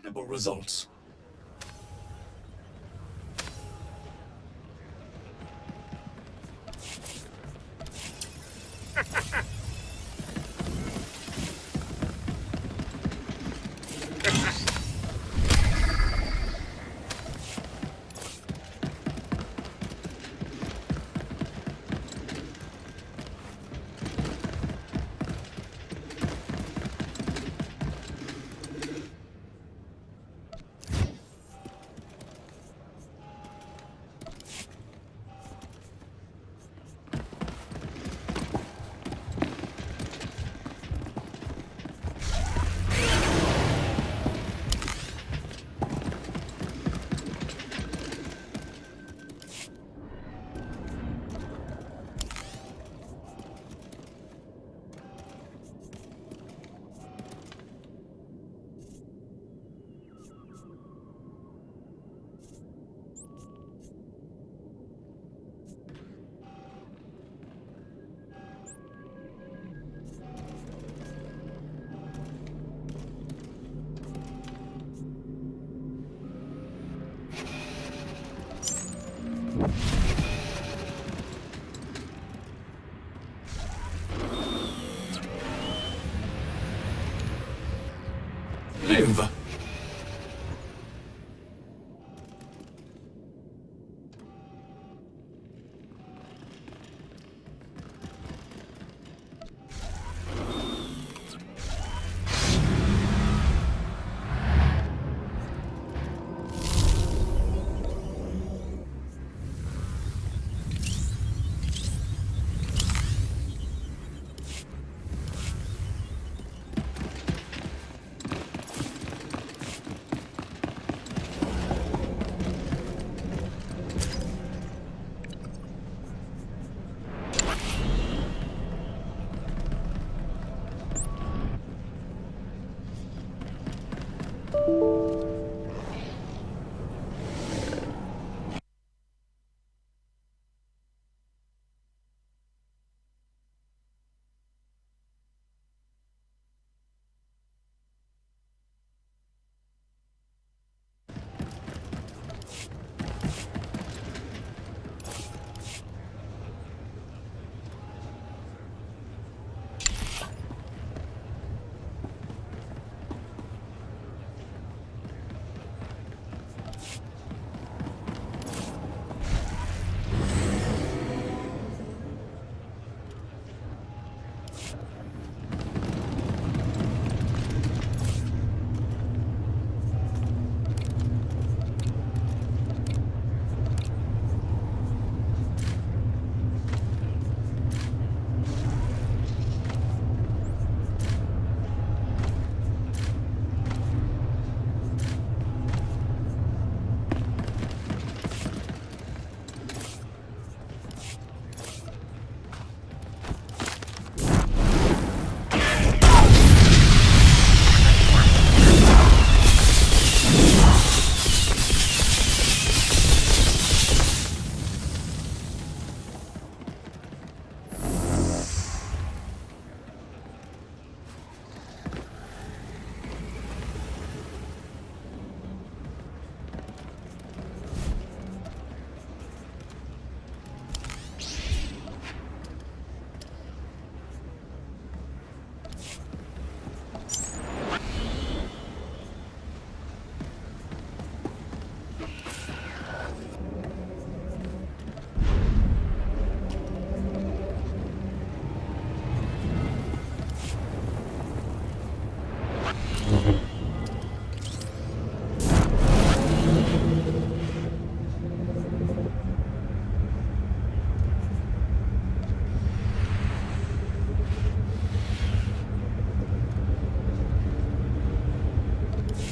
Incredible results. Live!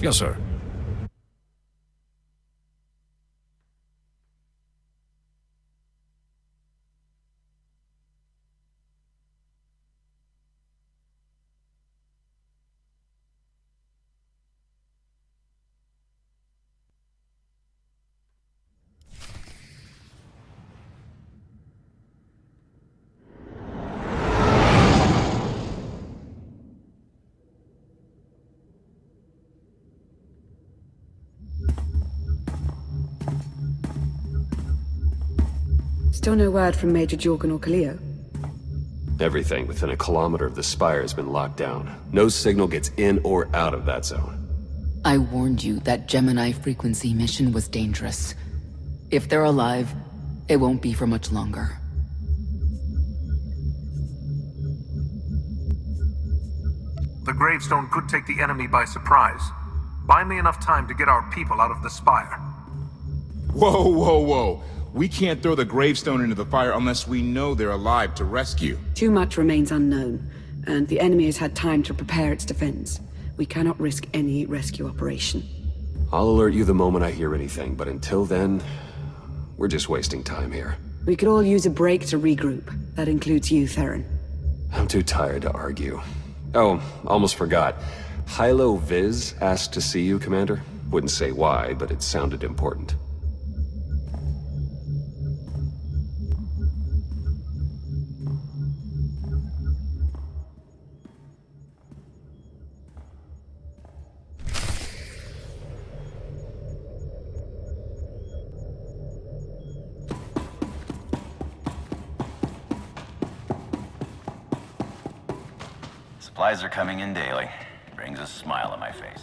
Yes, sir. Still no word from Major Jorgen or Kaleo? Everything within a kilometer of the spire has been locked down. No signal gets in or out of that zone. I warned you that Gemini frequency mission was dangerous. If they're alive, it won't be for much longer. The gravestone could take the enemy by surprise. Buy me enough time to get our people out of the spire. Whoa, whoa, whoa. We can't throw the gravestone into the fire unless we know they're alive to rescue. Too much remains unknown, and the enemy has had time to prepare its defense. We cannot risk any rescue operation. I'll alert you the moment I hear anything, but until then, we're just wasting time here. We could all use a break to regroup. That includes you, Theron. I'm too tired to argue. Oh, almost forgot. Hilo Viz asked to see you, Commander. Wouldn't say why, but it sounded important. Supplies are coming in daily. Brings a smile on my face.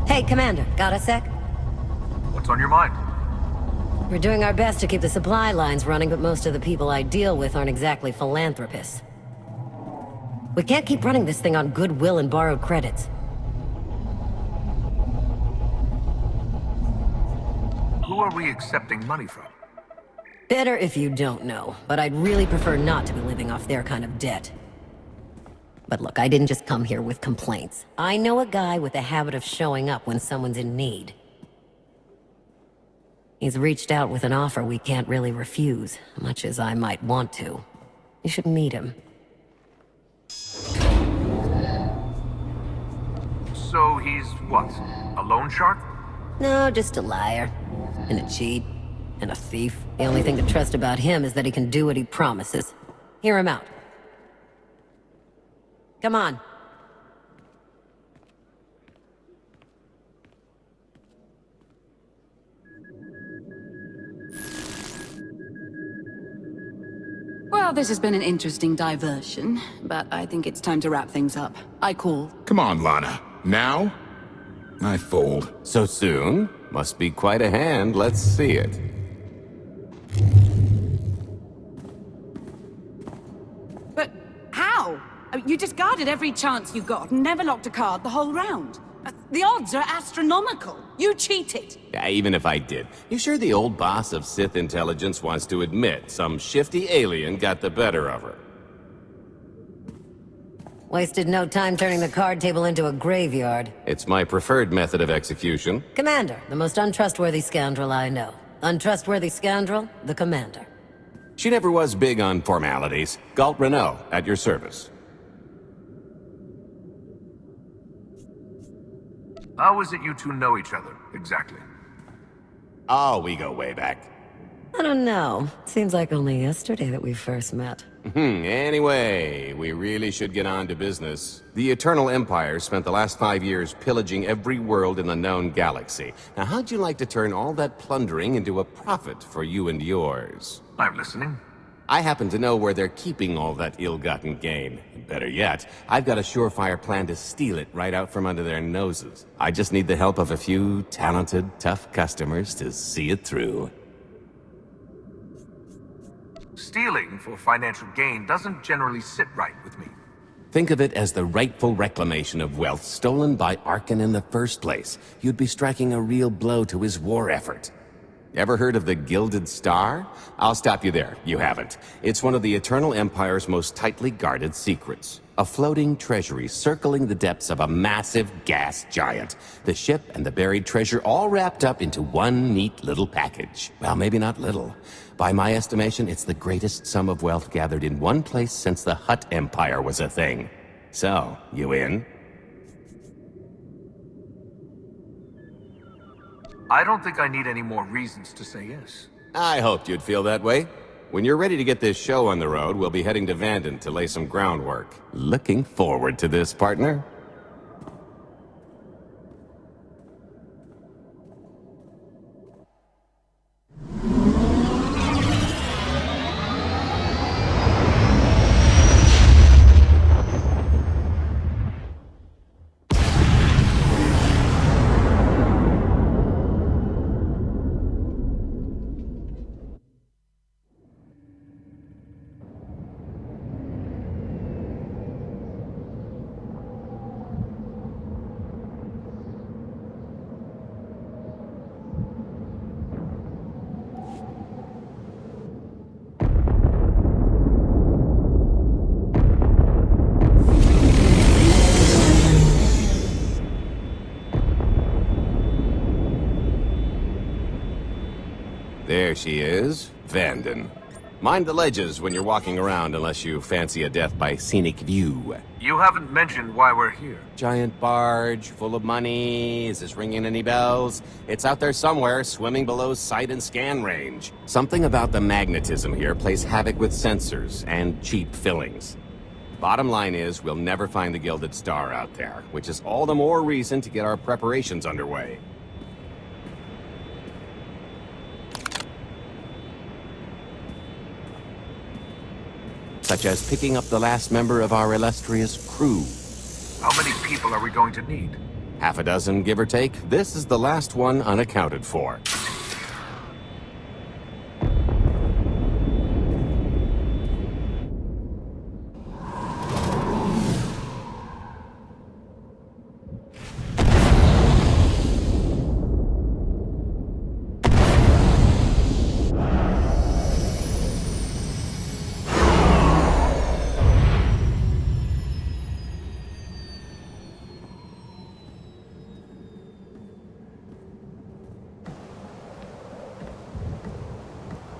Hey, Commander, got a sec? What's on your mind? We're doing our best to keep the supply lines running, but most of the people I deal with aren't exactly philanthropists. We can't keep running this thing on goodwill and borrowed credits. Who are we accepting money from? Better if you don't know, but I'd really prefer not to be living off their kind of debt. But look, I didn't just come here with complaints. I know a guy with a habit of showing up when someone's in need. He's reached out with an offer we can't really refuse, much as I might want to. You should meet him. So he's what? A loan shark? No, just a liar. And a cheat. And a thief. The only thing to trust about him is that he can do what he promises. Hear him out. Come on. Well, this has been an interesting diversion, but I think it's time to wrap things up. I call. Come on, Lana. Now? I fold. So soon? Must be quite a hand. Let's see it. But how? You discarded every chance you got and never locked a card the whole round. The odds are astronomical. You cheated. Yeah, even if I did. You sure the old boss of Sith intelligence wants to admit some shifty alien got the better of her? Wasted no time turning the card table into a graveyard. It's my preferred method of execution. Commander, the most untrustworthy scoundrel I know. Untrustworthy scoundrel, the Commander. She never was big on formalities. Galt Renault, at your service. How is it you two know each other, exactly? Oh, we go way back. I don't know. Seems like only yesterday that we first met. Anyway, we really should get on to business. The Eternal Empire spent the last 5 years pillaging every world in the known galaxy. Now, how'd you like to turn all that plundering into a profit for you and yours? I'm listening. I happen to know where they're keeping all that ill-gotten gain. Better yet, I've got a surefire plan to steal it right out from under their noses. I just need the help of a few talented, tough customers to see it through. Stealing for financial gain doesn't generally sit right with me. Think of it as the rightful reclamation of wealth stolen by Arkan in the first place. You'd be striking a real blow to his war effort. Ever heard of the Gilded Star? I'll stop you there. You haven't. It's one of the Eternal Empire's most tightly guarded secrets. A floating treasury circling the depths of a massive gas giant. The ship and the buried treasure all wrapped up into one neat little package. Well, maybe not little. By my estimation, it's the greatest sum of wealth gathered in one place since the Hutt Empire was a thing. So, you in? I don't think I need any more reasons to say yes. I hoped you'd feel that way. When you're ready to get this show on the road, we'll be heading to Vanden to lay some groundwork. Looking forward to this, partner. There she is, Vanden. Mind the ledges when you're walking around unless you fancy a death by scenic view. You haven't mentioned why we're here. Giant barge, full of money. Is this ringing any bells? It's out there somewhere, swimming below sight and scan range. Something about the magnetism here plays havoc with sensors and cheap fillings. Bottom line is, we'll never find the Gilded Star out there, which is all the more reason to get our preparations underway. Such as picking up the last member of our illustrious crew. How many people are we going to need? Half a dozen, give or take. This is the last one unaccounted for.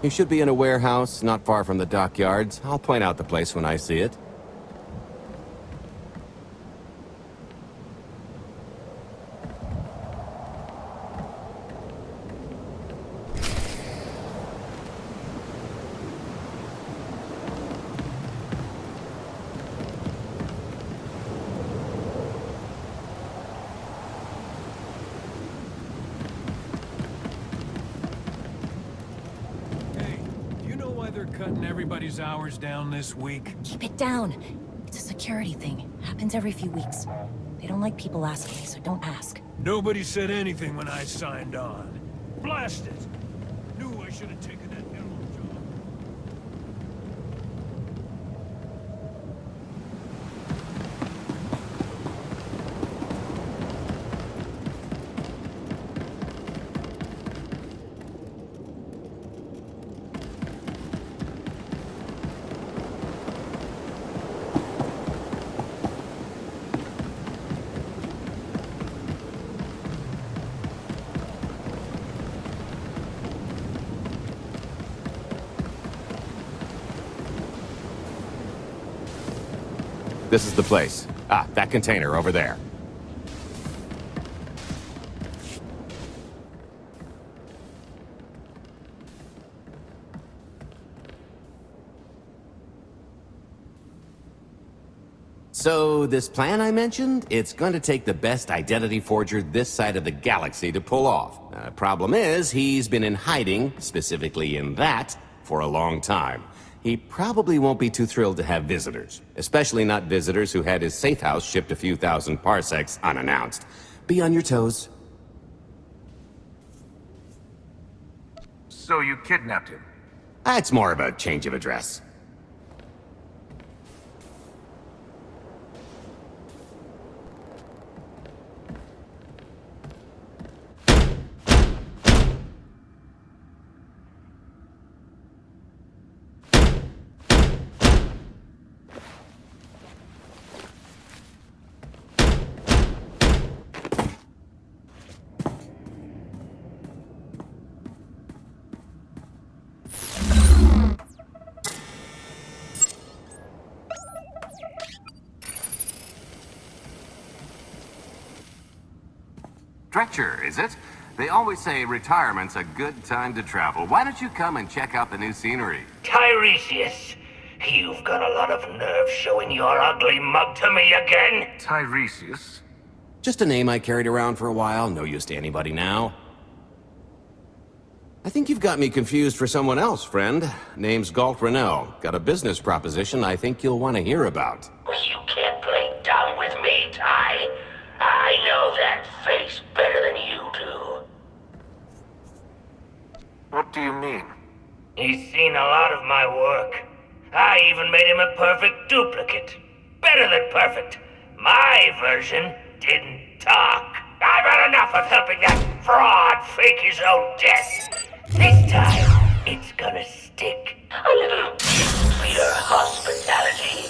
You should be in a warehouse, not far from the dockyards. I'll point out the place when I see it. Cutting everybody's hours down this week. Keep it down. It's a security thing. Happens every few weeks. They don't like people asking, so don't ask. Nobody said anything when I signed on. Blast it! Knew I should have taken that minimum job. This is the place. Ah, that container over there. So, this plan I mentioned, it's going to take the best identity forger this side of the galaxy to pull off. Problem is, he's been in hiding, specifically in that, for a long time. He probably won't be too thrilled to have visitors, especially not visitors who had his safe house shipped a few thousand parsecs unannounced. Be on your toes. So you kidnapped him? It's more of a change of address. Dretcher, is it? They always say retirement's a good time to travel. Why don't you come and check out the new scenery? Tiresias, you've got a lot of nerve showing your ugly mug to me again. Tiresias? Just a name I carried around for a while, no use to anybody now. I think you've got me confused for someone else, friend. Name's Galt Renault. Got a business proposition I think you'll want to hear about. You can't play dumb with me, Ty. I know that face better than you do. What do you mean? He's seen a lot of my work. I even made him a perfect duplicate. Better than perfect. My version didn't talk. I've had enough of helping that fraud fake his own death. This time, it's gonna stick. A little sweeter hospitality.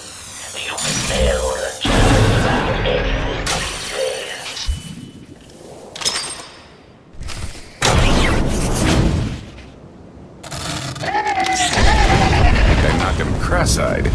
You can nail the chance without anything but I knocked him cross-eyed.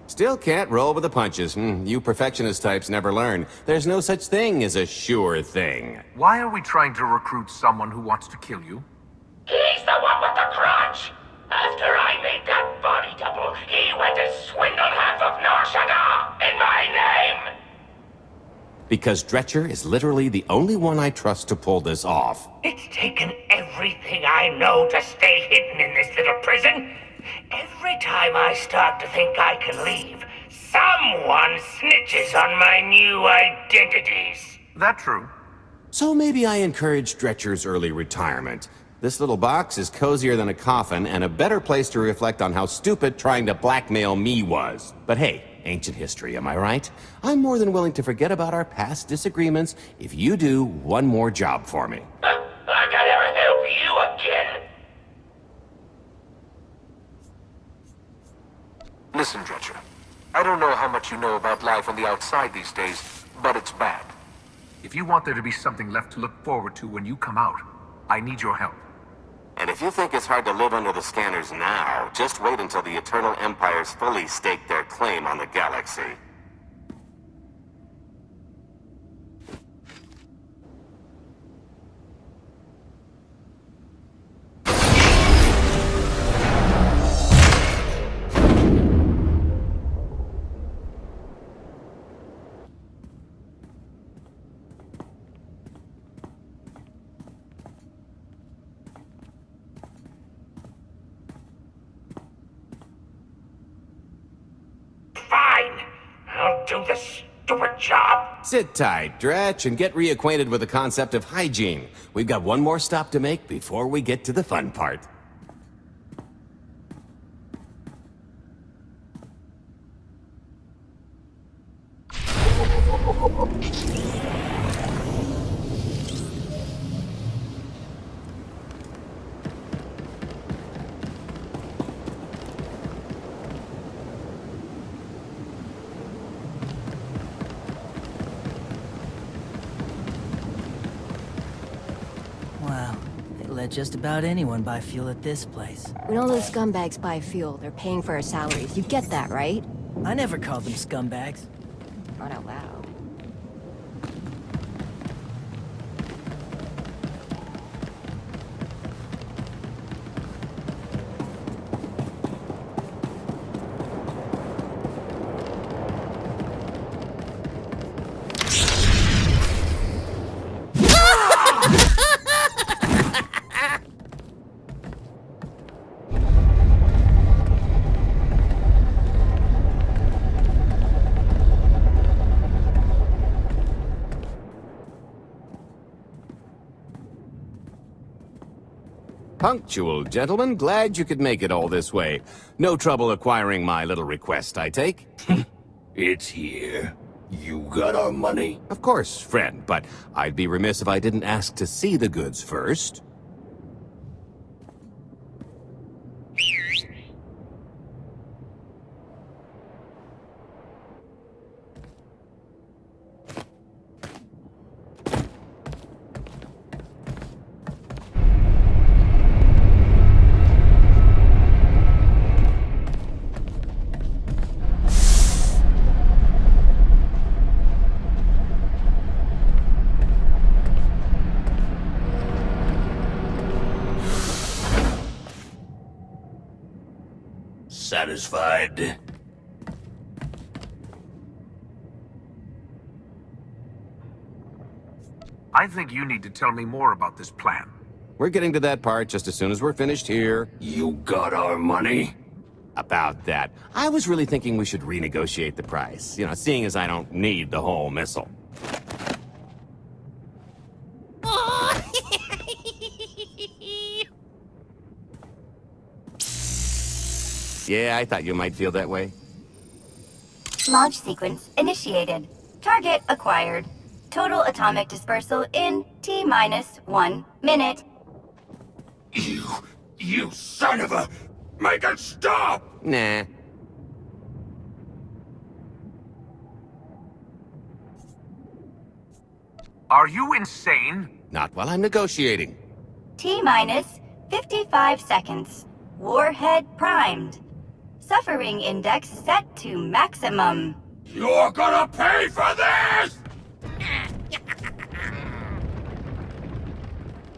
Still can't roll with the punches. You perfectionist types never learn. There's no such thing as a sure thing. Why are we trying to recruit someone who wants to kill you? He's the one with the crutch. After I made that body double, he went and swindled half of Nar Shaddaa in my name. Because Dretcher is literally the only one I trust to pull this off. It's taken everything I know to stay hidden in this little prison. Every time I start to think I can leave, someone snitches on my new identities. That true? So maybe I encourage Dretcher's early retirement. This little box is cozier than a coffin and a better place to reflect on how stupid trying to blackmail me was. But hey, ancient history, am I right? I'm more than willing to forget about our past disagreements if you do one more job for me. I gotta help you again. Listen, Dretcher. I don't know how much you know about life on the outside these days, but it's bad. If you want there to be something left to look forward to when you come out, I need your help. And if you think it's hard to live under the scanners now, just wait until the Eternal Empires fully stake their claim on the galaxy. Fine. I'll do the stupid job. Sit tight, Dretch, and get reacquainted with the concept of hygiene. We've got one more stop to make before we get to the fun part. let just about anyone buy fuel at this place. When all those scumbags buy fuel, they're paying for our salaries. You get that, right? I never called them scumbags. Not out loud. Punctual, gentlemen. Glad you could make it all this way. No trouble acquiring my little request, I take? It's here. You got our money? Of course, friend, but I'd be remiss if I didn't ask to see the goods first. Satisfied? I think you need to tell me more about this plan. We're getting to that part just as soon as we're finished here. You got our money? About that, I was really thinking we should renegotiate the price. You know, seeing as I don't need the whole missile. Yeah, I thought you might feel that way. Launch sequence initiated. Target acquired. Total atomic dispersal in T-1 minute. You son of a... Make it stop! Nah. Are you insane? Not while I'm negotiating. T-minus 55 seconds. Warhead primed. Suffering index set to maximum. You're gonna pay for this!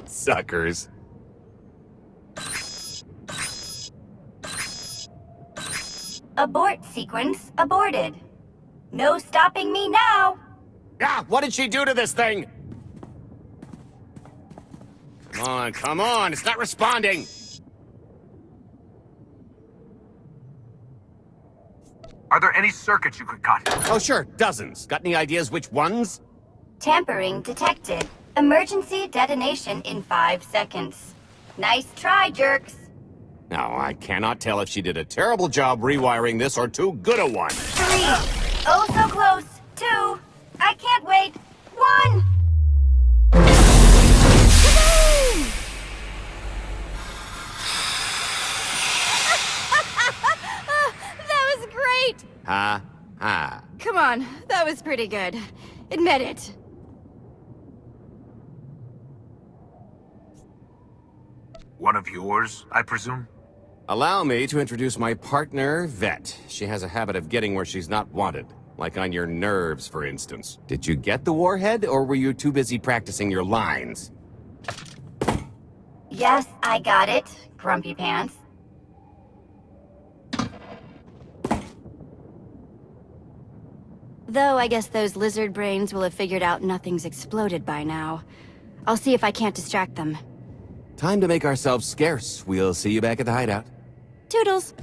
Suckers. Abort sequence aborted. No stopping me now. Ah, what did she do to this thing? Come on, it's not responding. Are there any circuits you could cut? Oh, sure, dozens. Got any ideas which ones? Tampering detected. Emergency detonation in 5 seconds. Nice try, jerks. Now, I cannot tell if she did a terrible job rewiring this or too good a one. 3. Oh, so close. 2. I can't wait. 1. That was great! Ha, ha. Come on, that was pretty good. Admit it. One of yours, I presume? Allow me to introduce my partner, Vet. She has a habit of getting where she's not wanted. Like on your nerves, for instance. Did you get the warhead, or were you too busy practicing your lines? Yes, I got it, Grumpy Pants. Though I guess those lizard brains will have figured out nothing's exploded by now. I'll see if I can't distract them. Time to make ourselves scarce. We'll see you back at the hideout. Toodles!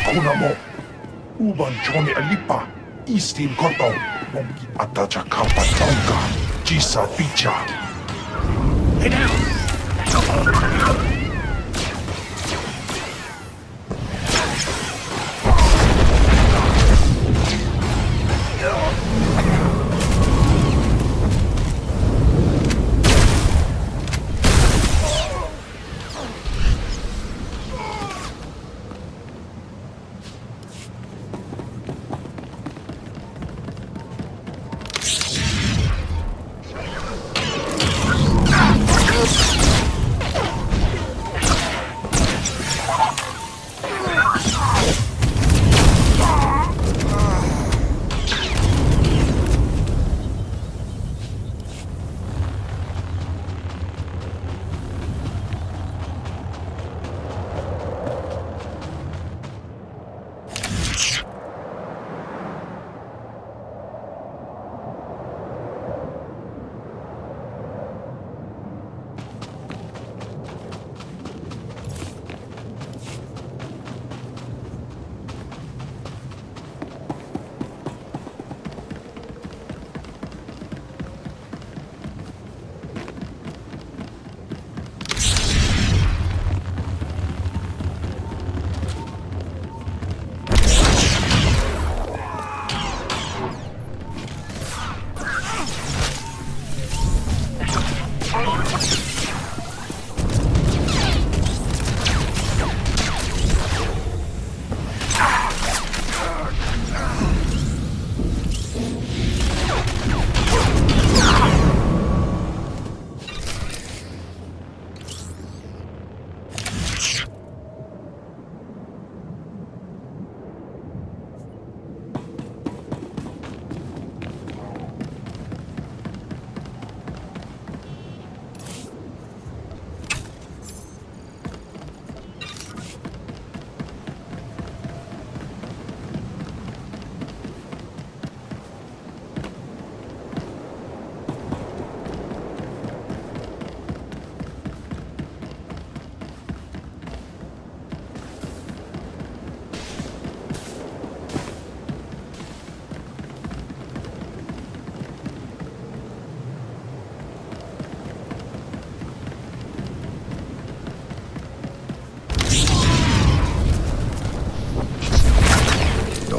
Kuna mo, uban Johnny Alipa, Eastin Koto, Momki Atacha Kappa Tonga, Jisa Picha. Lay down!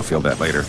You'll feel that later.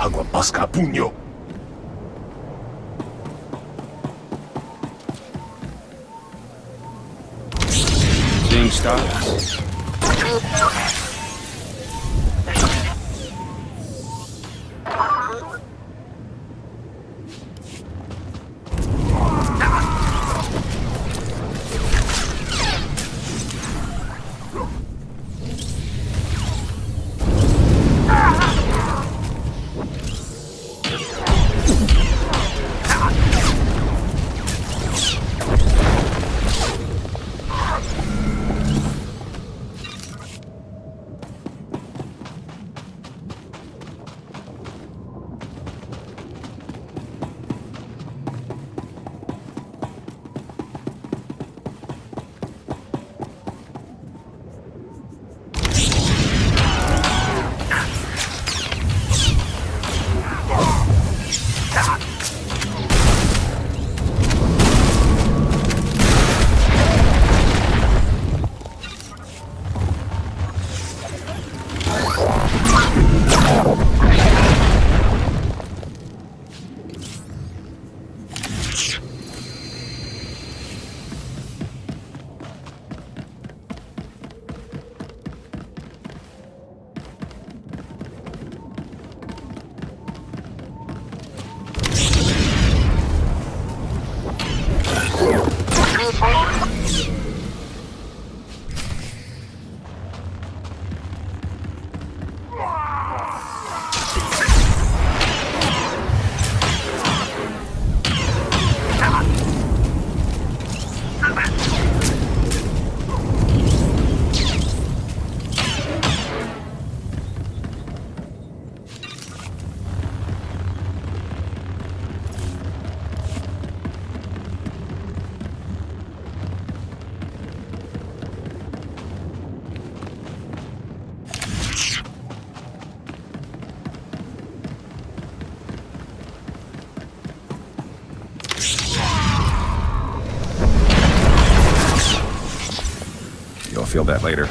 Agua pasca puño. Seeing stars. You'll feel that later.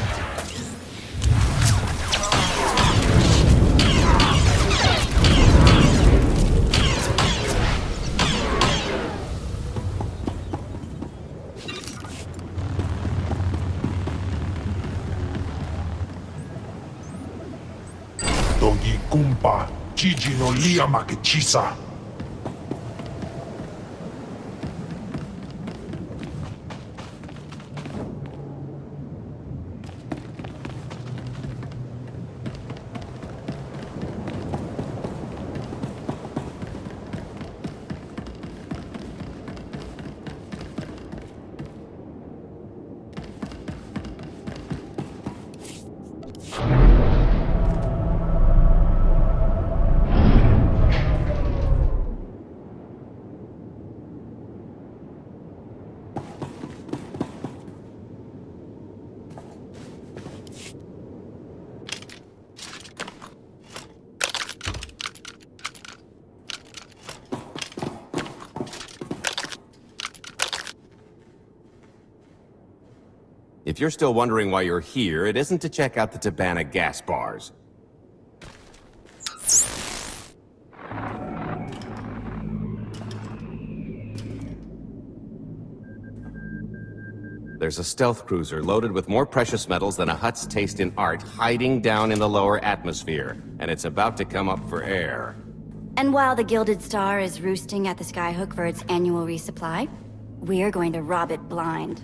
Dogi kumpa, Gigi no liama que chisa. If you're still wondering why you're here, it isn't to check out the Tabana gas bars. There's a stealth cruiser loaded with more precious metals than a Hutt's taste in art hiding down in the lower atmosphere, and it's about to come up for air. And while the Gilded Star is roosting at the Skyhook for its annual resupply, We're going to rob it blind.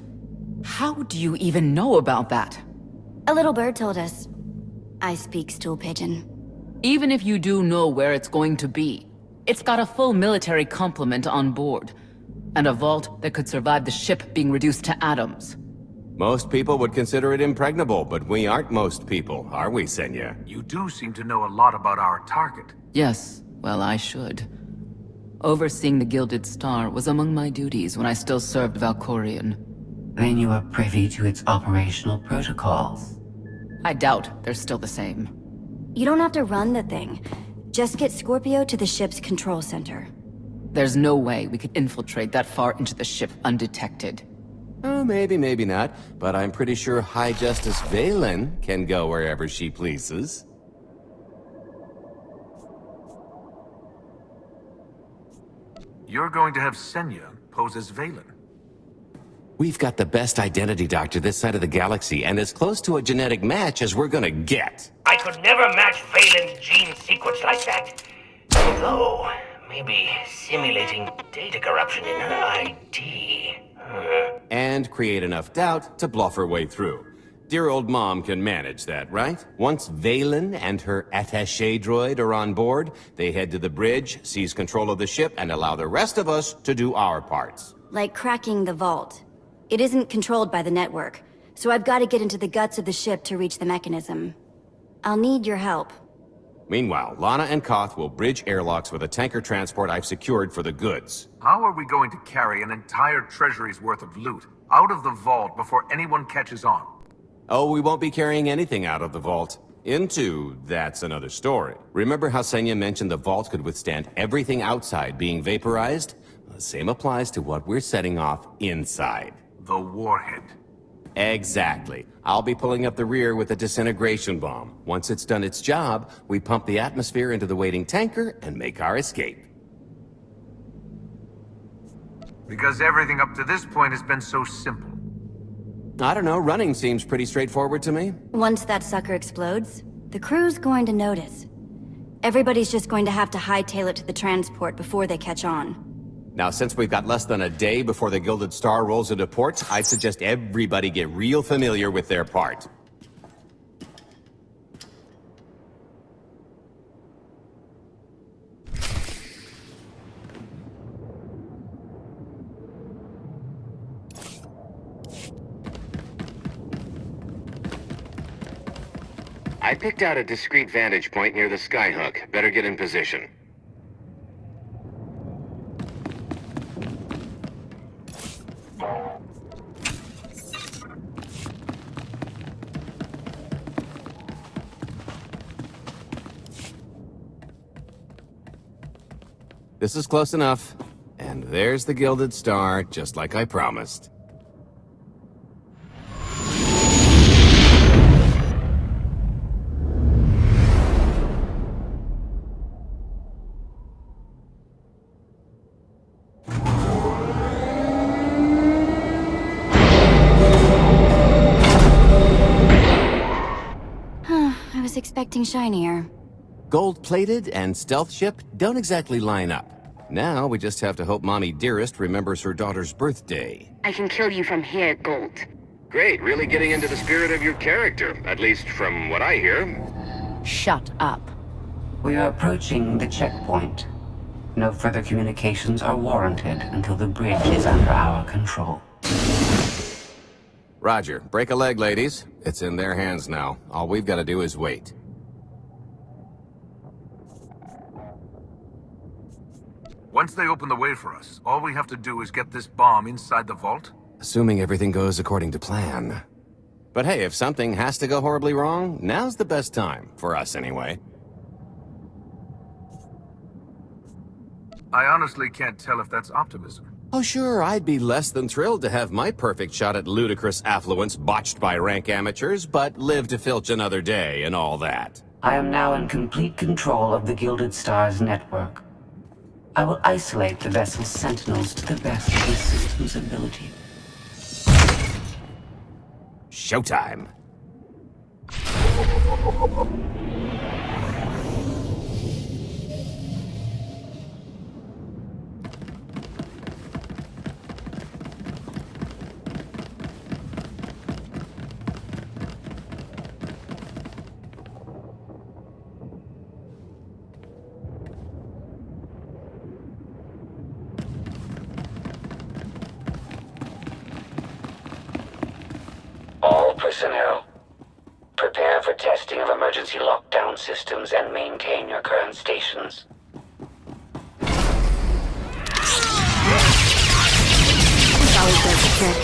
How do you even know about that? A little bird told us. I speak stool pigeon. Even if you do know where it's going to be, it's got a full military complement on board. And a vault that could survive the ship being reduced to atoms. Most people would consider it impregnable, but we aren't most people, are we, Senya? You do seem to know a lot about our target. Yes, well, I should. Overseeing the Gilded Star was among my duties when I still served Valkorion. Then you are privy to its operational protocols. I doubt they're still the same. You don't have to run the thing. Just get Scorpio to the ship's control center. There's no way we could infiltrate that far into the ship undetected. Oh, maybe, maybe not. But I'm pretty sure High Justice Valen can go wherever she pleases. You're going to have Senya pose as Valen. We've got the best identity doctor this side of the galaxy, and as close to a genetic match as we're gonna get. I could never match Valen's gene sequence like that. Although, maybe simulating data corruption in her ID. And create enough doubt to bluff her way through. Dear old mom can manage that, right? Once Valen and her attaché droid are on board, they head to the bridge, seize control of the ship, and allow the rest of us to do our parts. Like cracking the vault. It isn't controlled by the network, so I've got to get into the guts of the ship to reach the mechanism. I'll need your help. Meanwhile, Lana and Koth will bridge airlocks with a tanker transport I've secured for the goods. How are we going to carry an entire treasury's worth of loot out of the vault before anyone catches on? Oh, we won't be carrying anything out of the vault. Into, that's another story. Remember how Senya mentioned the vault could withstand everything outside being vaporized? The same applies to what we're setting off inside. The warhead. Exactly. I'll be pulling up the rear with a disintegration bomb. Once it's done its job, we pump the atmosphere into the waiting tanker and make our escape. Because everything up to this point has been so simple. I don't know, running seems pretty straightforward to me. Once that sucker explodes, the crew's going to notice. Everybody's just going to have to hightail it to the transport before they catch on. Now, since we've got less than a day before the Gilded Star rolls into port, I'd suggest everybody get real familiar with their part. I picked out a discreet vantage point near the skyhook. Better get in position. This is close enough. And there's the Gilded Star, just like I promised. I was expecting shinier. Gold-plated and stealth ship don't exactly line up. Now we just have to hope Mommy Dearest remembers her daughter's birthday. I can kill you from here, Gold. Great, really getting into the spirit of your character, at least from what I hear. Shut up. We are approaching the checkpoint. No further communications are warranted until the bridge is under our control. Roger. Break a leg, ladies. It's in their hands now. All we've got to do is wait. Once they open the way for us, all we have to do is get this bomb inside the vault? Assuming everything goes according to plan. But hey, if something has to go horribly wrong, now's the best time. For us, anyway. I honestly can't tell if that's optimism. Oh sure, I'd be less than thrilled to have my perfect shot at ludicrous affluence botched by rank amateurs, but live to filch another day and all that. I am now in complete control of the Gilded Star's network. I will isolate the vessel's sentinels to the best of the system's ability. Showtime. personnel. Prepare for testing of emergency lockdown systems and maintain your current stations. It's always does the trick.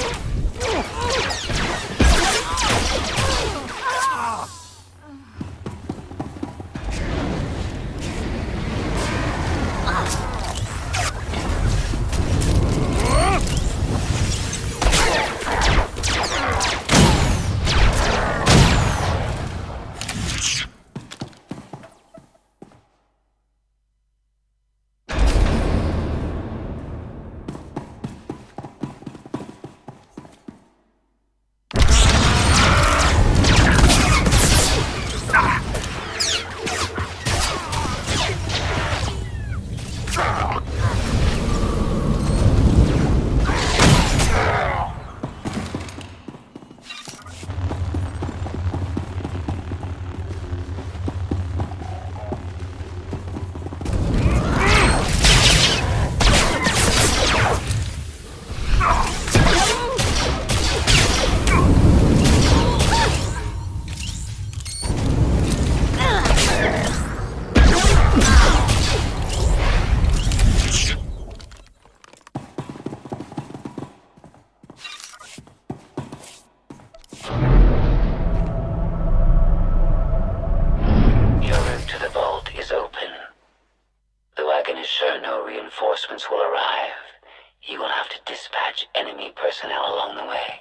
Will arrive. You will have to dispatch enemy personnel along the way.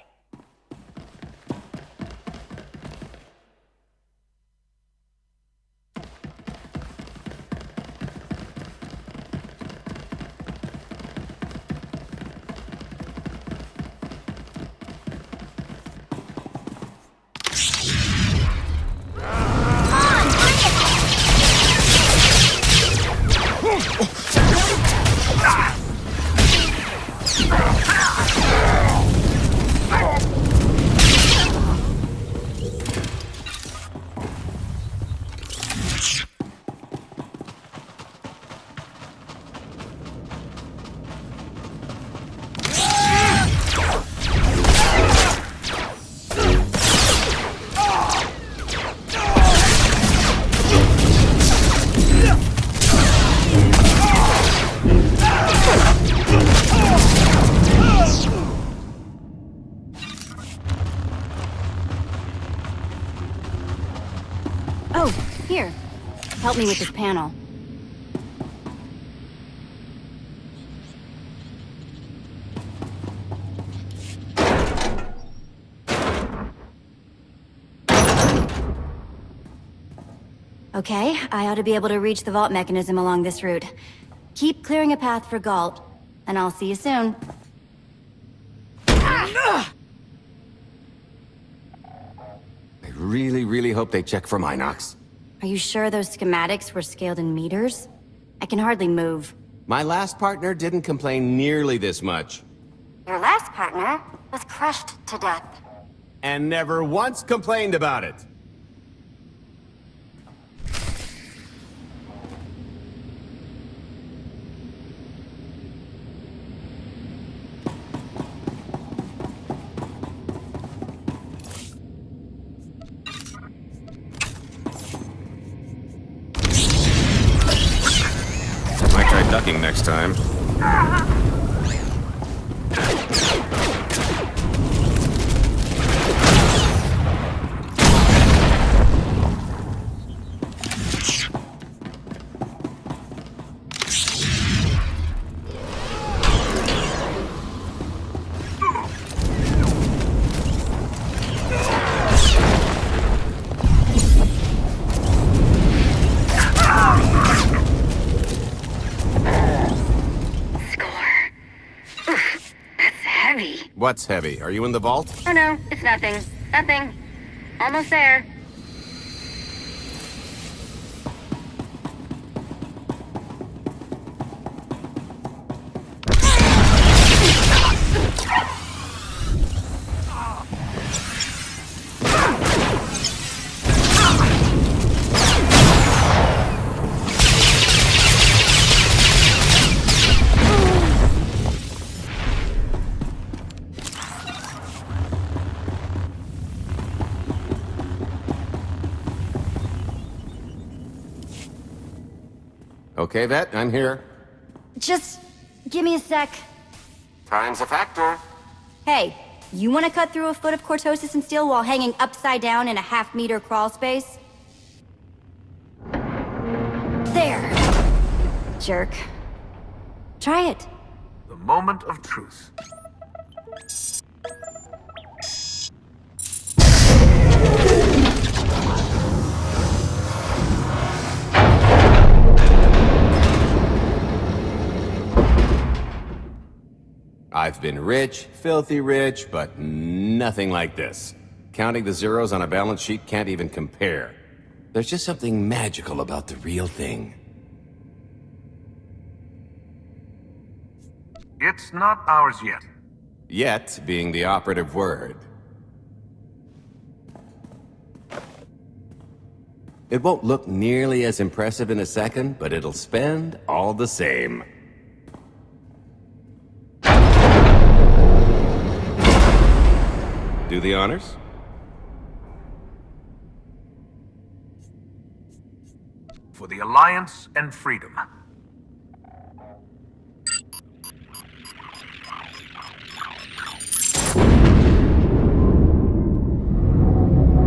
Oh, here. Help me with this panel. Okay, I ought to be able to reach the vault mechanism along this route. Keep clearing a path for Galt, and I'll see you soon. I really hope they check for Minox. Are you sure those schematics were scaled in meters? I can hardly move. My last partner didn't complain nearly this much. Your last partner was crushed to death. And never once complained about it. Might try ducking next time. What's heavy? Are you in the vault? Oh no, it's nothing. Nothing. Almost there. Okay, Vet, I'm here. Just give me a sec. Time's a factor. Hey, you want to cut through a foot of cortosis and steel while hanging upside down in a half-meter crawl space? There. Jerk. Try it. The moment of truth. I've been rich, filthy rich, but nothing like this. Counting the zeros on a balance sheet can't even compare. There's just something magical about the real thing. It's not ours yet. Yet being the operative word. It won't look nearly as impressive in a second, but it'll spend all the same. Do the honors? For the Alliance and freedom.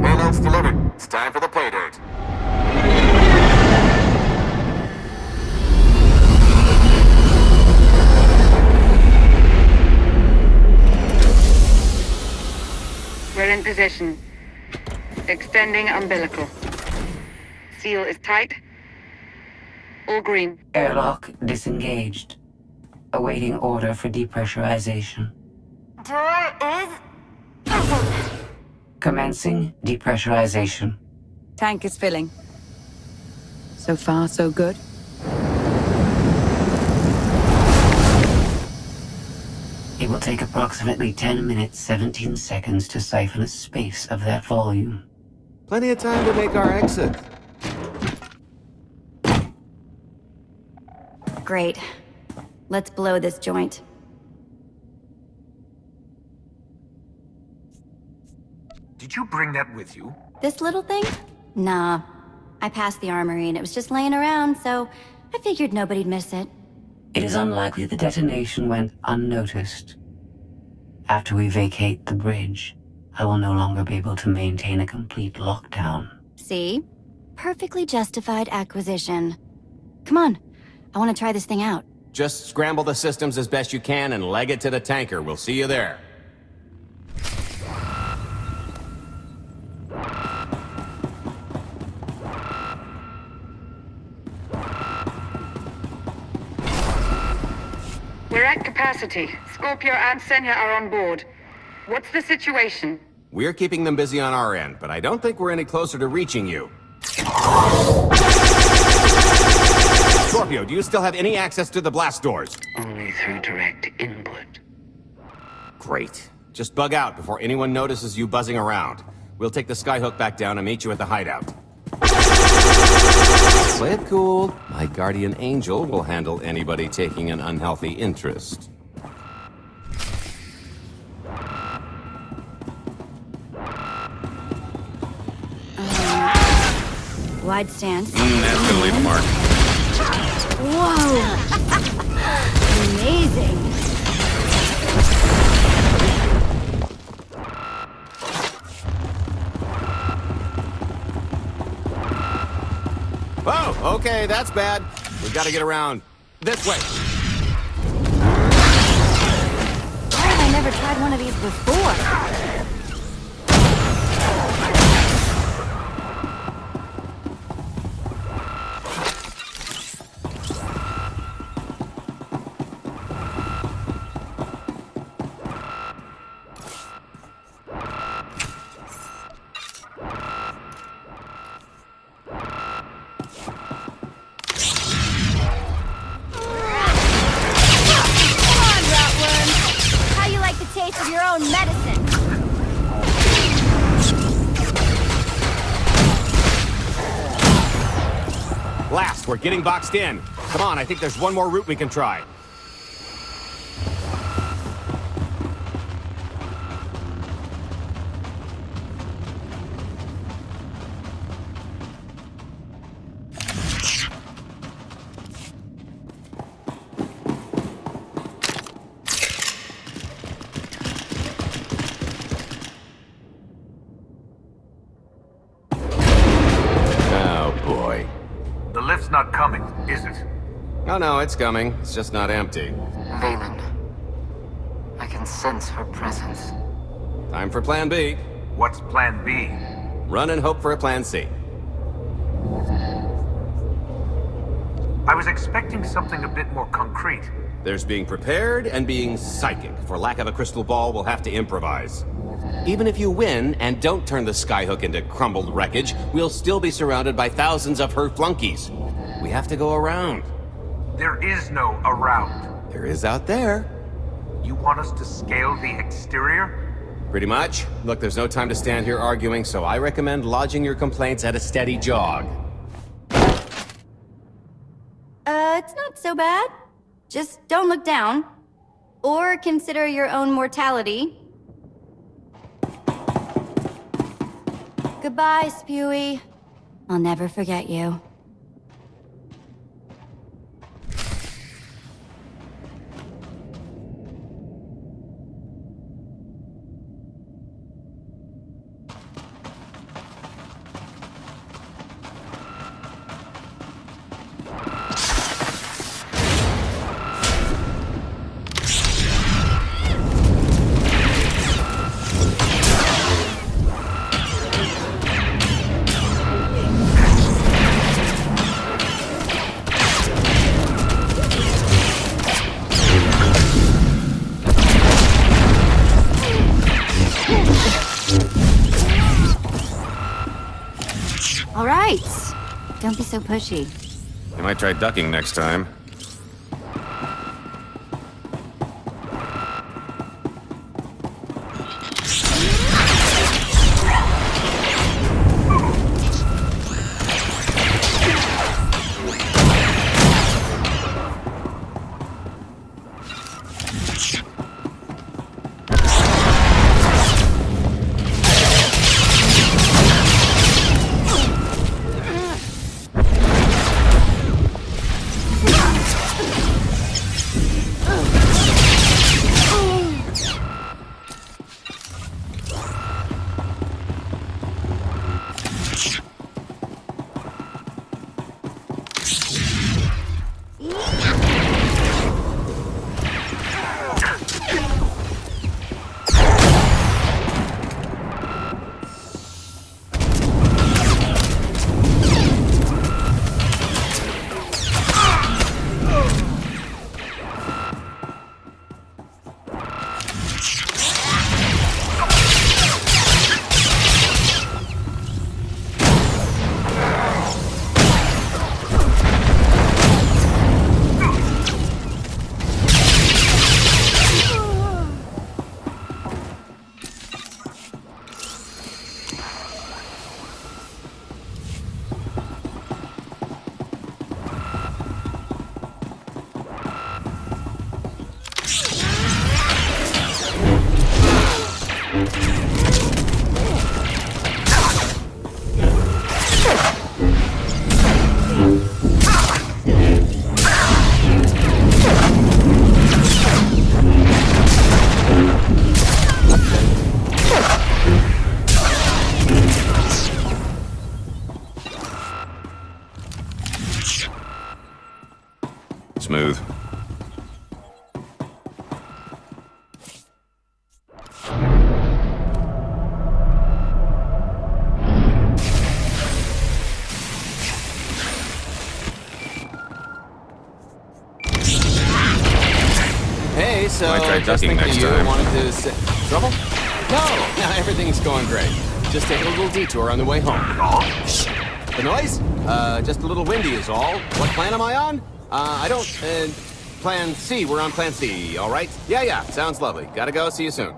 Payload's delivered. It's time for the pay dirt. We're in position. Extending umbilical. Seal is tight. All green. Airlock disengaged. Awaiting order for depressurization. Door is... Commencing depressurization. Tank is filling. So far, so good. It will take approximately 10 minutes, 17 seconds to siphon a space of that volume. Plenty of time to make our exit. Great. Let's blow this joint. Did you bring that with you? This little thing? Nah. I passed the armory and it was just laying around, so I figured nobody'd miss it. It is unlikely the detonation went unnoticed. After we vacate the bridge, I will no longer be able to maintain a complete lockdown. See? Perfectly justified acquisition. Come on. I want to try this thing out. Just scramble the systems as best you can and leg it to the tanker. We'll see you there. We're at capacity. Scorpio and Senya are on board. What's the situation? We're keeping them busy on our end, but I don't think we're any closer to reaching you. Scorpio, do you still have any access to the blast doors? Only through direct input. Great. Just bug out before anyone notices you buzzing around. We'll take the skyhook back down and meet you at the hideout. Play it cool. My guardian angel will handle anybody taking an unhealthy interest. Wide stance. That's gonna leave a mark. Whoa! Amazing! Oh, okay, that's bad. We've got to get around. This way. Why have I never tried one of these before? Of your own medicine. Blast, we're getting boxed in. Come on, I think there's one more route we can try. not coming, is it? Oh no, it's coming. It's just not empty. Valen. I can sense her presence. Time for Plan B. What's Plan B? Run and hope for a Plan C. I was expecting something a bit more concrete. There's being prepared and being psychic. For lack of a crystal ball, we'll have to improvise. Even if you win and don't turn the skyhook into crumbled wreckage, we'll still be surrounded by thousands of her flunkies. We have to go around. There is no around. There is out there. You want us to scale the exterior? Pretty much. Look, there's no time to stand here arguing, so I recommend lodging your complaints at a steady jog. It's not so bad. Just don't look down. Or consider your own mortality. Goodbye, Spewy. I'll never forget you. All right. Don't be so pushy. You might try ducking next time. Smooth. Hey, so might try just ducking thinking next you time. wanted to trouble? No, everything's going great. Just taking a little detour on the way home. Shh. The noise? Just a little windy is all. What plan am I on? I don't, Plan C. We're on Plan C, all right? Yeah, sounds lovely. Gotta go. See you soon.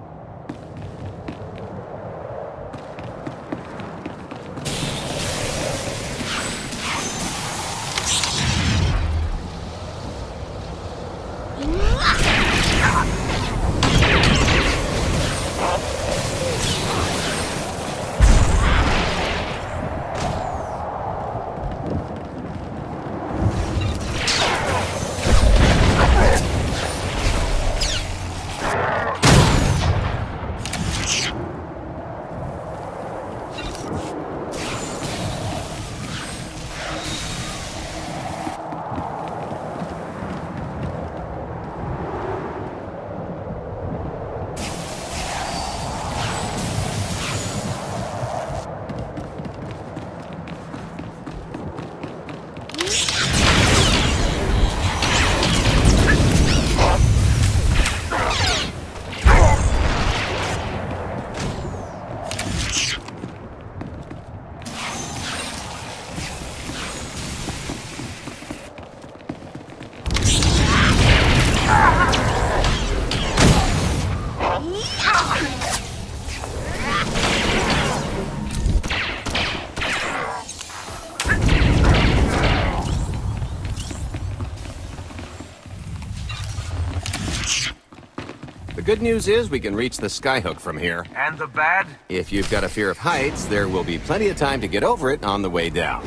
The good news is we can reach the skyhook from here. And the bad? If you've got a fear of heights, there will be plenty of time to get over it on the way down.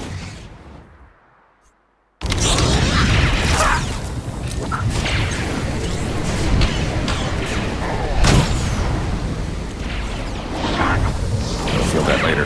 You'll feel that later.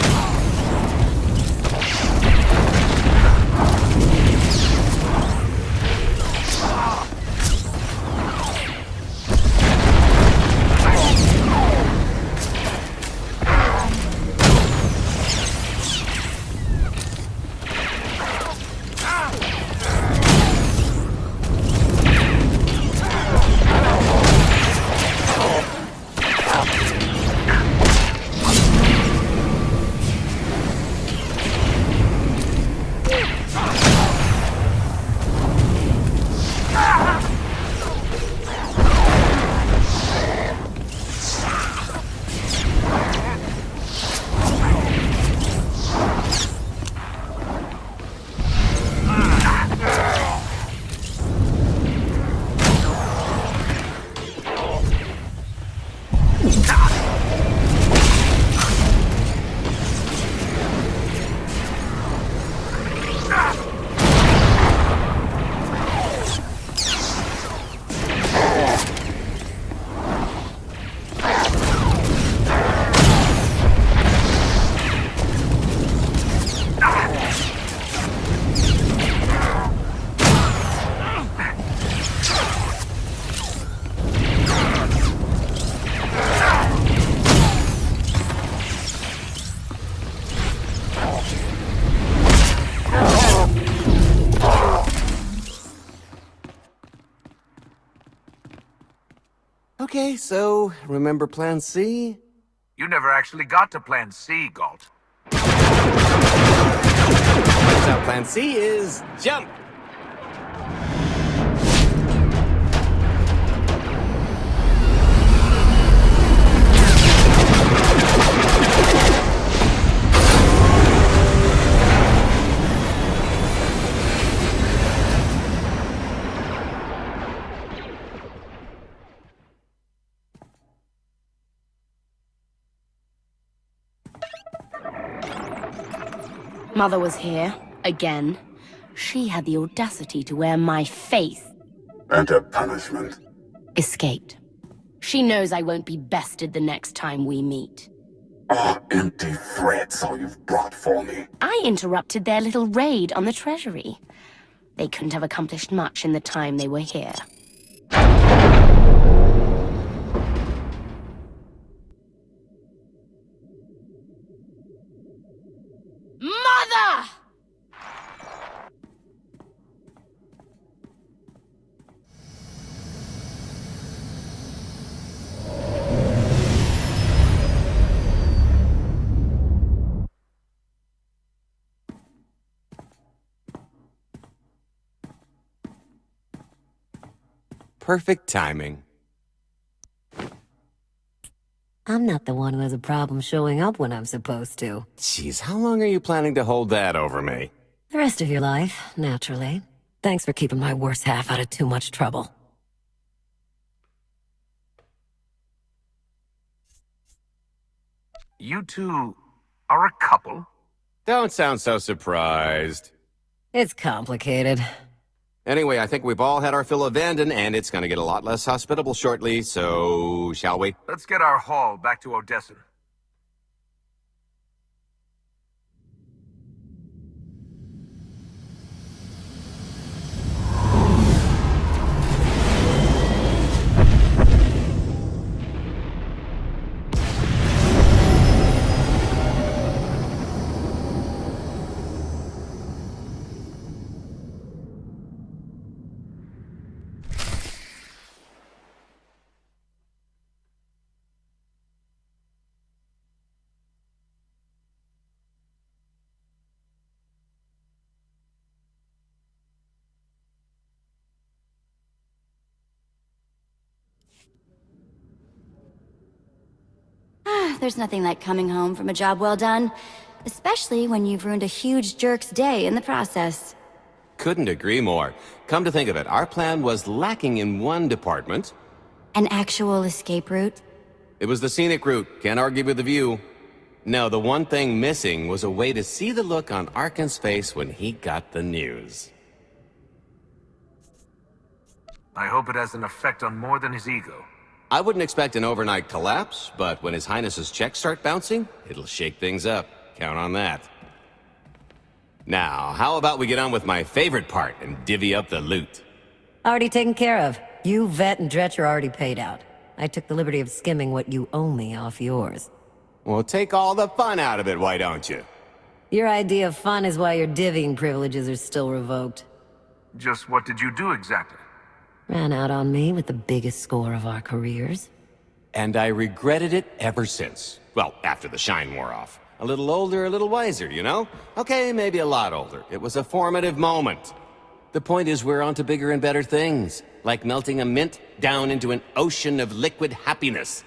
Okay, so remember Plan C? You never actually got to Plan C, Galt. Turns out Plan C is jump! Mother was here, again. She had the audacity to wear my face. And her punishment? Escaped. She knows I won't be bested the next time we meet. Empty threats all you've brought for me. I interrupted their little raid on the treasury. They couldn't have accomplished much in the time they were here. Mother! Perfect timing. I'm not the one who has a problem showing up when I'm supposed to. Jeez, how long are you planning to hold that over me? The rest of your life, naturally. Thanks for keeping my worse half out of too much trouble. You two are a couple? Don't sound so surprised. It's complicated. Anyway, I think we've all had our fill of Vanden, and it's gonna get a lot less hospitable shortly, so shall we? Let's get our haul back to Odessa. There's nothing like coming home from a job well done, especially when you've ruined a huge jerk's day in the process. Couldn't agree more. Come to think of it, our plan was lacking in one department, An actual escape route? It was the scenic route. Can't argue with the view. No, the one thing missing was a way to see the look on Arkan's face when he got the news. I hope it has an effect on more than his ego. I wouldn't expect an overnight collapse, but when His Highness's checks start bouncing, it'll shake things up. Count on that. Now, how about we get on with my favorite part and divvy up the loot? Already taken care of. You, Vet, and Dretch are already paid out. I took the liberty of skimming what you owe me off yours. Well, take all the fun out of it, why don't you? Your idea of fun is why your divvying privileges are still revoked. Just what did you do exactly? Ran out on me with the biggest score of our careers. And I regretted it ever since. Well, after the shine wore off. A little older, a little wiser, you know? Okay, maybe a lot older. It was a formative moment. The point is we're on to bigger and better things. Like melting a mint down into an ocean of liquid happiness.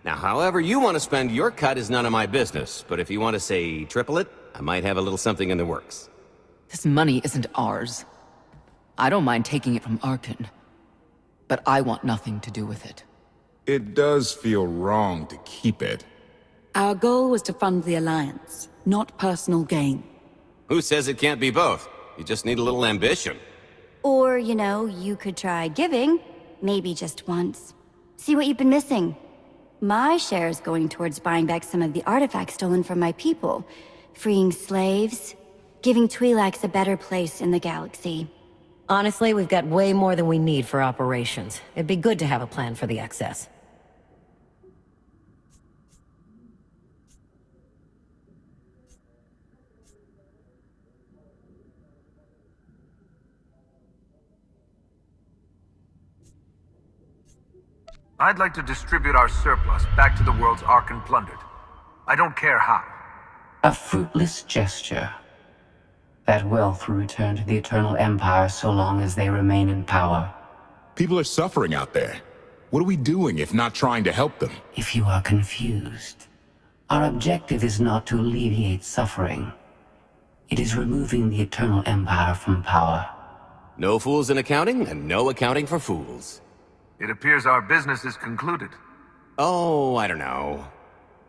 Now, however you want to spend your cut is none of my business. But if you want to say triple it, I might have a little something in the works. This money isn't ours. I don't mind taking it from Arkan. But I want nothing to do with it. It does feel wrong to keep it. Our goal was to fund the Alliance, not personal gain. Who says it can't be both? You just need a little ambition. Or, you know, you could try giving. Maybe just once. See what you've been missing. My share is going towards buying back some of the artifacts stolen from my people. Freeing slaves. Giving Twi'leks a better place in the galaxy. Honestly, we've got way more than we need for operations. It'd be good to have a plan for the excess. I'd like to distribute our surplus back to the worlds Arkan plundered. I don't care how. A fruitless gesture. That wealth will return to the Eternal Empire so long as they remain in power. People are suffering out there. What are we doing if not trying to help them? If you are confused, our objective is not to alleviate suffering. It is removing the Eternal Empire from power. No fools in accounting, and no accounting for fools. It appears our business is concluded. Oh, I don't know.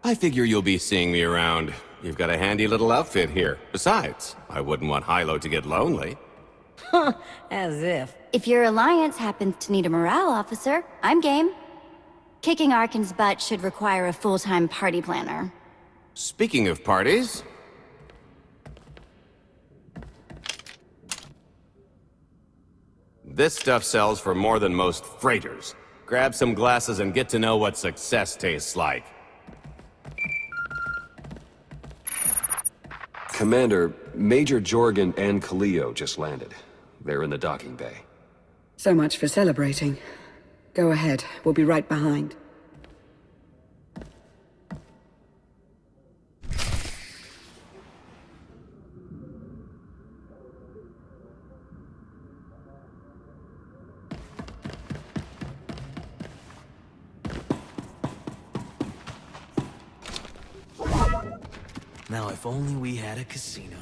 I figure you'll be seeing me around. You've got a handy little outfit here. Besides, I wouldn't want Hilo to get lonely. As if. If your Alliance happens to need a morale officer, I'm game. Kicking Arkan's butt should require a full-time party planner. Speaking of parties... This stuff sells for more than most freighters. Grab some glasses and get to know what success tastes like. Commander, Major Jorgen and Kaleo just landed. They're in the docking bay. So much for celebrating. Go ahead, we'll be right behind. Now, if only we had a casino.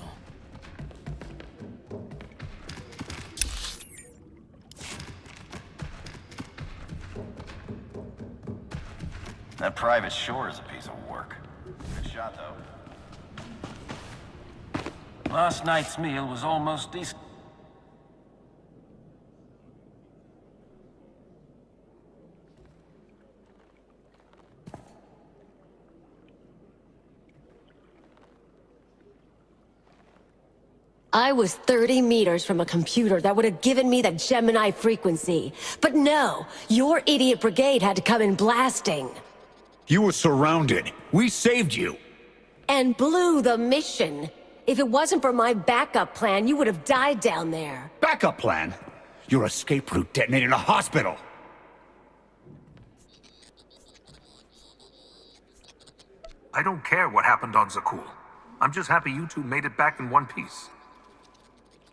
That private shore is a piece of work. Good shot, though. Last night's meal was almost decent. I was 30 meters from a computer that would have given me the Gemini frequency. But no, your idiot brigade had to come in blasting. You were surrounded. We saved you. And blew the mission. If it wasn't for my backup plan, you would have died down there. Backup plan? Your escape route detonated a hospital. I don't care what happened on Zakul. I'm just happy you two made it back in one piece.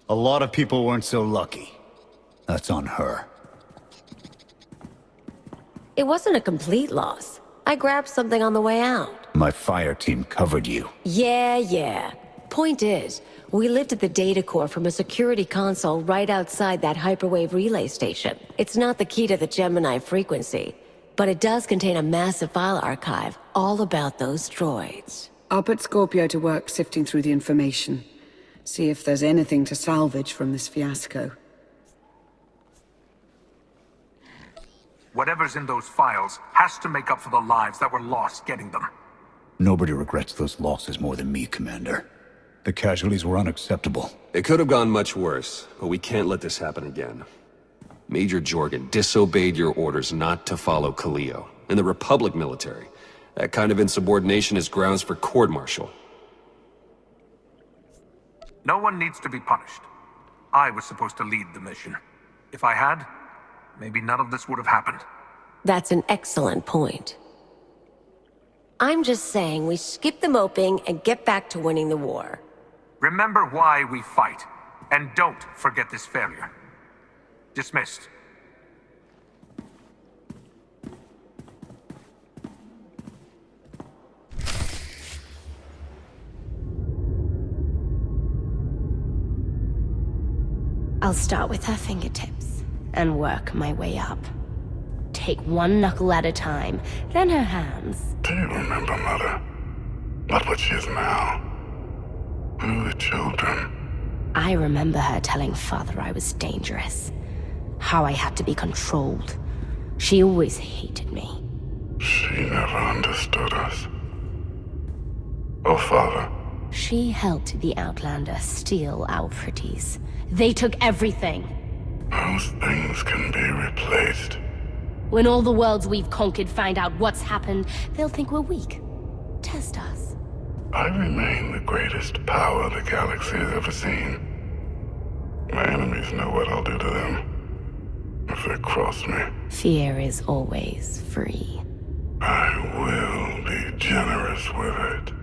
A lot of people weren't so lucky. That's on her. It wasn't a complete loss. I grabbed something on the way out. My fire team covered you. Yeah. Point is, we lifted the data core from a security console right outside that hyperwave relay station. It's not the key to the Gemini frequency. But it does contain a massive file archive, all about those droids. I'll put Scorpio to work sifting through the information. See if there's anything to salvage from this fiasco. Whatever's in those files has to make up for the lives that were lost getting them. Nobody regrets those losses more than me, Commander. The casualties were unacceptable. It could have gone much worse, but we can't let this happen again. Major Jorgen disobeyed your orders not to follow Kaleo, and the Republic military. That kind of insubordination is grounds for court-martial. No one needs to be punished. I was supposed to lead the mission. If I had, maybe none of this would have happened. That's an excellent point. I'm just saying we skip the moping and get back to winning the war. Remember why we fight, and don't forget this failure. Dismissed. I'll start with her fingertips and work my way up. Take one knuckle at a time, then her hands. Do you remember, Mother? Not what she is now. We were children. I remember her telling Father I was dangerous. How I had to be controlled. She always hated me. She never understood us. Oh, Father. She helped the Outlander steal our pretties. They took everything. Those things can be replaced. When all the worlds we've conquered find out what's happened, they'll think we're weak. Test us. I remain the greatest power the galaxy has ever seen. My enemies know what I'll do to them if they cross me. Fear is always free. I will be generous with it.